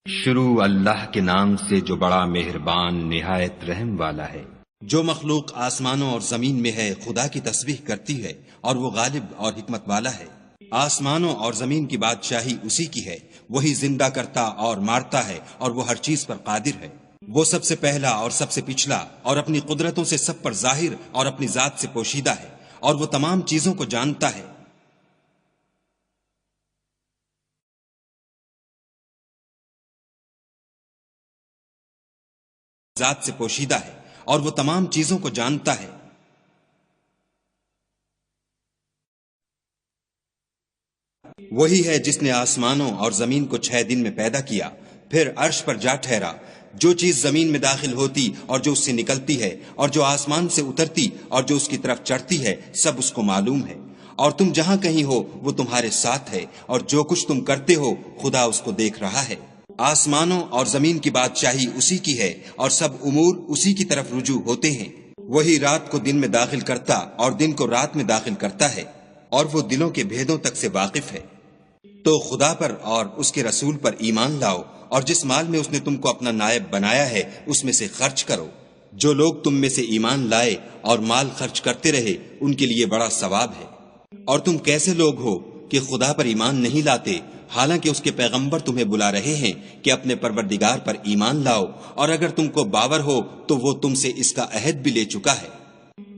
شروع اللہ کے نام سے جو بڑا مہربان نہایت رحم والا ہے۔ جو مخلوق آسمانوں اور زمین میں ہے خدا کی تسبیح کرتی ہے اور وہ غالب اور حکمت والا ہے۔ آسمانوں اور زمین کی بادشاہی اسی کی ہے، وہی زندہ کرتا اور مارتا ہے اور وہ ہر چیز پر قادر ہے۔ وہ سب سے پہلا اور سب سے پچھلا اور اپنی قدرتوں سے سب پر ظاہر اور اپنی ذات سے پوشیدہ ہے، اور وہ تمام چیزوں کو جانتا ہے۔ ذات سے پوشیدہ ہے اور وہ تمام چیزوں کو جانتا ہے۔ وہی ہے جس نے آسمانوں اور زمین کو 6 دن میں پیدا کیا، پھر عرش پر جا ٹھہرا۔ جو چیز زمین میں داخل ہوتی اور جو اس سے نکلتی ہے اور جو آسمان سے اترتی اور جو اس کی طرف چڑھتی ہے، سب اس کو معلوم ہے۔ اور تم جہاں کہیں ہو وہ تمہارے ساتھ ہے، اور جو کچھ تم کرتے ہو خدا اس کو دیکھ رہا ہے۔ آسمانوں اور زمین کی بادشاہی اسی کی ہے اور سب امور اسی کی طرف رجوع ہوتے ہیں۔ وہی رات کو دن میں داخل کرتا اور دن کو رات میں داخل کرتا ہے، اور وہ دلوں کے بھیدوں تک سے واقف ہے۔ تو خدا پر اور اس کے رسول پر ایمان لاؤ، اور جس مال میں اس نے تم کو اپنا نائب بنایا ہے اس میں سے خرچ کرو۔ جو لوگ تم میں سے ایمان لائے اور مال خرچ کرتے رہے ان کے لیے بڑا ثواب ہے۔ اور تم کیسے لوگ ہو کہ خدا پر ایمان نہیں لاتے، حالانکہ اس کے پیغمبر تمہیں بلا رہے ہیں کہ اپنے پروردگار پر ایمان لاؤ، اور اگر تم کو باور ہو تو وہ تم سے اس کا عہد بھی لے چکا ہے۔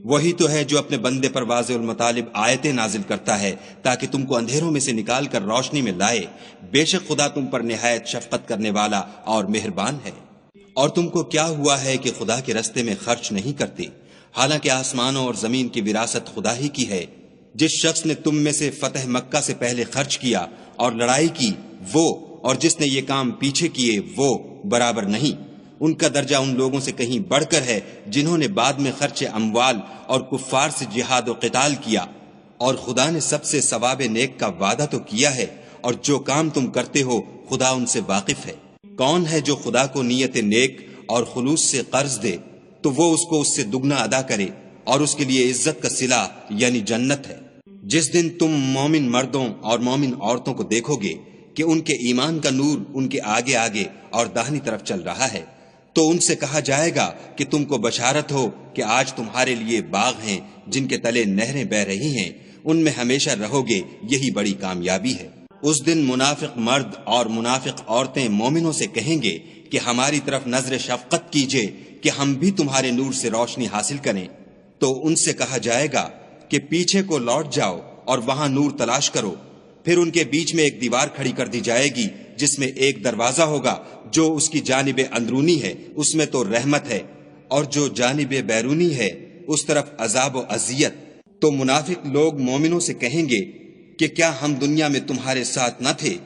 وہی تو ہے جو اپنے بندے پر واضح المطالب آیتیں نازل کرتا ہے تاکہ تم کو اندھیروں میں سے نکال کر روشنی میں لائے۔ بے شک خدا تم پر نہایت شفقت کرنے والا اور مہربان ہے۔ اور تم کو کیا ہوا ہے کہ خدا کے رستے میں خرچ نہیں کرتے، حالانکہ آسمانوں اور زمین کی وراثت خدا ہی کی ہے۔ جس شخص نے تم میں سے فتح مکہ سے پہلے خرچ کیا اور لڑائی کی، وہ اور جس نے یہ کام پیچھے کیے وہ برابر نہیں۔ ان کا درجہ ان لوگوں سے کہیں بڑھ کر ہے جنہوں نے بعد میں خرچ اموال اور کفار سے جہاد و قتال کیا، اور خدا نے سب سے ثواب نیک کا وعدہ تو کیا ہے، اور جو کام تم کرتے ہو خدا ان سے واقف ہے۔ کون ہے جو خدا کو نیت نیک اور خلوص سے قرض دے تو وہ اس کو اس سے دگنا ادا کرے، اور اس کے لیے عزت کا صلہ یعنی جنت ہے۔ جس دن تم مومن مردوں اور مومن عورتوں کو دیکھو گے کہ ان کے ایمان کا نور ان کے آگے آگے اور داہنی طرف چل رہا ہے، تو ان سے کہا جائے گا کہ تم کو بشارت ہو کہ آج تمہارے لیے باغ ہیں جن کے تلے نہریں بہ رہی ہیں، ان میں ہمیشہ رہو گے، یہی بڑی کامیابی ہے۔ اس دن منافق مرد اور منافق عورتیں مومنوں سے کہیں گے کہ ہماری طرف نظر شفقت کیجئے کہ ہم بھی تمہارے نور سے روشنی حاصل کریں۔ تو ان سے کہا جائے گا کہ پیچھے کو لوٹ جاؤ اور وہاں نور تلاش کرو۔ پھر ان کے بیچ میں ایک دیوار کھڑی کر دی جائے گی جس میں ایک دروازہ ہوگا، جو اس کی جانب اندرونی ہے اس میں تو رحمت ہے، اور جو جانب بیرونی ہے اس طرف عذاب و اذیت۔ تو منافق لوگ مومنوں سے کہیں گے کہ کیا ہم دنیا میں تمہارے ساتھ نہ تھے؟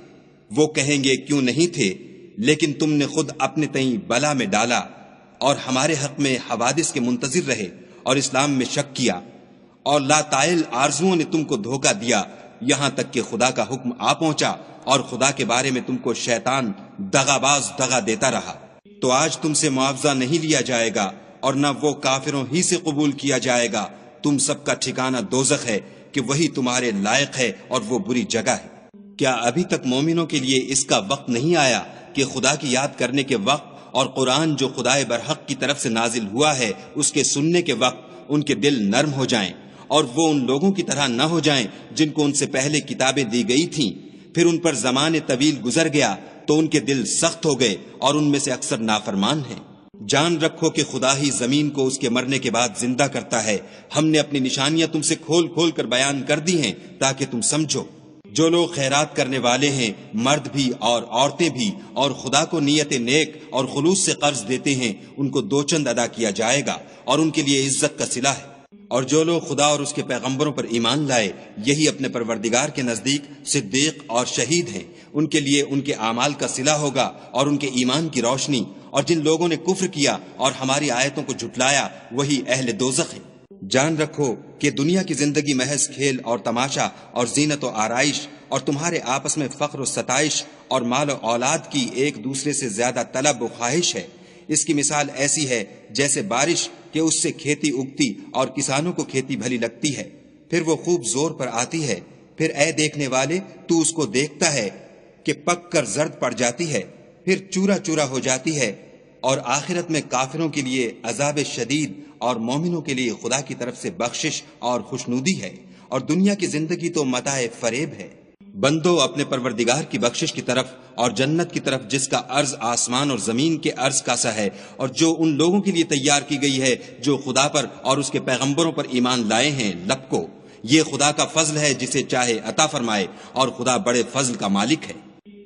وہ کہیں گے کیوں نہیں تھے، لیکن تم نے خود اپنے تئیں بلا میں ڈالا اور ہمارے حق میں حوادث کے منتظر رہے اور اسلام میں شک کیا، اور لا طائل آرزوؤں نے تم کو دھوکہ دیا، یہاں تک کہ خدا کا حکم آ پہنچا اور خدا کے بارے میں تم کو شیطان دغاباز دغا دیتا رہا۔ تو آج تم سے معاوضہ نہیں لیا جائے گا اور نہ وہ کافروں ہی سے قبول کیا جائے گا۔ تم سب کا ٹھکانہ دوزخ ہے کہ وہی تمہارے لائق ہے اور وہ بری جگہ ہے۔ کیا ابھی تک مومنوں کے لیے اس کا وقت نہیں آیا کہ خدا کی یاد کرنے کے وقت اور قرآن جو خدائے برحق کی طرف سے نازل ہوا ہے اس کے سننے کے وقت ان کے دل نرم ہو جائیں، اور وہ ان لوگوں کی طرح نہ ہو جائیں جن کو ان سے پہلے کتابیں دی گئی تھیں، پھر ان پر زمانے طویل گزر گیا تو ان کے دل سخت ہو گئے اور ان میں سے اکثر نافرمان ہیں۔ جان رکھو کہ خدا ہی زمین کو اس کے مرنے کے بعد زندہ کرتا ہے۔ ہم نے اپنی نشانیاں تم سے کھول کھول کر بیان کر دی ہیں تاکہ تم سمجھو۔ جو لوگ خیرات کرنے والے ہیں، مرد بھی اور عورتیں بھی، اور خدا کو نیت نیک اور خلوص سے قرض دیتے ہیں، ان کو 2 چند ادا کیا جائے گا اور ان کے لیے عزت کا صلہ ہے۔ اور جو لوگ خدا اور اس کے پیغمبروں پر ایمان لائے، یہی اپنے پروردگار کے نزدیک صدیق اور شہید ہیں، ان کے لیے ان کے اعمال کا صلہ ہوگا اور ان کے ایمان کی روشنی۔ اور جن لوگوں نے کفر کیا اور ہماری آیتوں کو جھٹلایا وہی اہل دوزخ ہیں۔ جان رکھو کہ دنیا کی زندگی محض کھیل اور تماشا اور زینت و آرائش اور تمہارے آپس میں فخر و ستائش اور مال و اولاد کی ایک دوسرے سے زیادہ طلب و خواہش ہے۔ اس کی مثال ایسی ہے جیسے بارش کہ اس سے کھیتی اگتی اور کسانوں کو کھیتی بھلی لگتی ہے، پھر وہ خوب زور پر آتی ہے، پھر اے دیکھنے والے تو اس کو دیکھتا ہے کہ پک کر زرد پڑ جاتی ہے، پھر چورا چورا ہو جاتی ہے، اور آخرت میں کافروں کے لیے عذاب شدید اور مومنوں کے لیے خدا کی طرف سے بخشش اور خوشنودی ہے، اور دنیا کی زندگی تو متاع فریب ہے۔ بندو اپنے پروردگار کی بخشش کی طرف اور جنت کی طرف، جس کا عرض آسمان اور زمین کے عرض کا سا ہے، اور جو ان لوگوں کے لیے تیار کی گئی ہے جو خدا پر اور اس کے پیغمبروں پر ایمان لائے ہیں، لپکو۔ یہ خدا کا فضل ہے جسے چاہے عطا فرمائے، اور خدا بڑے فضل کا مالک ہے۔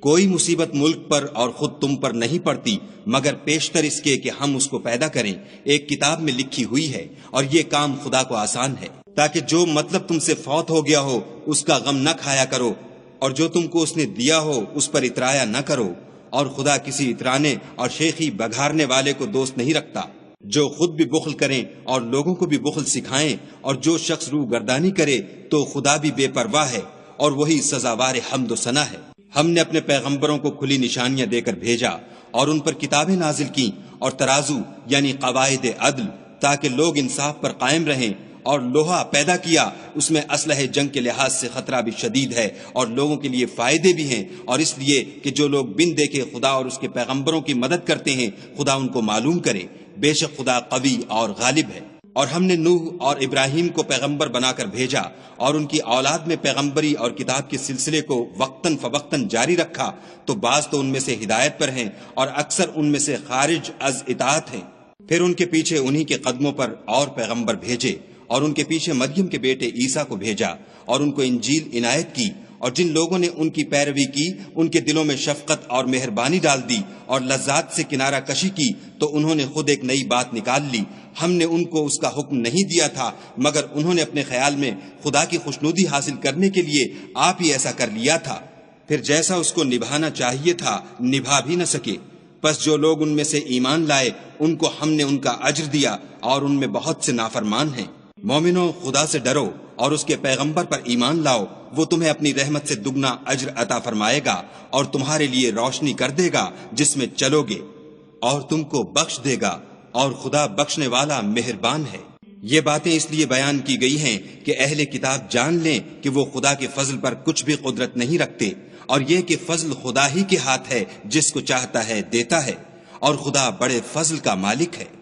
کوئی مصیبت ملک پر اور خود تم پر نہیں پڑتی مگر پیشتر اس کے کہ ہم اس کو پیدا کریں، ایک کتاب میں لکھی ہوئی ہے، اور یہ کام خدا کو آسان ہے، تاکہ جو مطلب تم سے فوت ہو گیا ہو اس کا غم نہ کھایا کرو، اور جو تم کو اس نے دیا ہو اس پر اترایا نہ کرو، اور خدا کسی اترانے اور شیخی بگھارنے والے کو دوست نہیں رکھتا۔ جو خود بھی بخل کریں اور لوگوں کو بھی بخل سکھائیں، اور جو شخص روح گردانی کرے تو خدا بھی بے پرواہ ہے، اور وہی سزاوار حمد و ثنا ہے۔ ہم نے اپنے پیغمبروں کو کھلی نشانیاں دے کر بھیجا، اور ان پر کتابیں نازل کی اور ترازو یعنی قواعد عدل، تاکہ لوگ انصاف پر قائم رہیں، اور لوہا پیدا کیا، اس میں اسلحہ جنگ کے لحاظ سے خطرہ بھی شدید ہے اور لوگوں کے لیے فائدے بھی ہیں، اور اس لیے کہ جو لوگ بن دیکھے خدا اور اس کے پیغمبروں کی مدد کرتے ہیں، خدا ان کو معلوم کرے۔ بے شک خدا قوی اور غالب ہے۔ اور ہم نے نوح اور ابراہیم کو پیغمبر بنا کر بھیجا، اور ان کی اولاد میں پیغمبری اور کتاب کے سلسلے کو وقتاً فوقتاً جاری رکھا، تو بعض تو ان میں سے ہدایت پر ہیں اور اکثر ان میں سے خارج از اطاعت ہیں۔ پھر ان کے پیچھے انہی کے قدموں پر اور پیغمبر بھیجے، اور ان کے پیچھے مریم کے بیٹے عیسیٰ کو بھیجا، اور ان کو انجیل عنایت کی، اور جن لوگوں نے ان کی پیروی کی ان کے دلوں میں شفقت اور مہربانی ڈال دی اور لذات سے کنارہ کشی کی، تو انہوں نے خود ایک نئی بات نکال لی۔ ہم نے ان کو اس کا حکم نہیں دیا تھا، مگر انہوں نے اپنے خیال میں خدا کی خوشنودی حاصل کرنے کے لیے آپ ہی ایسا کر لیا تھا، پھر جیسا اس کو نبھانا چاہیے تھا نبھا بھی نہ سکے۔ پس جو لوگ ان میں سے ایمان لائے ان کو ہم نے ان کا اجر دیا، اور ان میں بہت سے نافرمان ہیں۔ مومنو، خدا سے ڈرو اور اس کے پیغمبر پر ایمان لاؤ، وہ تمہیں اپنی رحمت سے دگنا اجر عطا فرمائے گا، اور تمہارے لیے روشنی کر دے گا جس میں چلو گے، اور تم کو بخش دے گا، اور خدا بخشنے والا مہربان ہے۔ یہ باتیں اس لیے بیان کی گئی ہیں کہ اہل کتاب جان لیں کہ وہ خدا کے فضل پر کچھ بھی قدرت نہیں رکھتے، اور یہ کہ فضل خدا ہی کے ہاتھ ہے، جس کو چاہتا ہے دیتا ہے، اور خدا بڑے فضل کا مالک ہے۔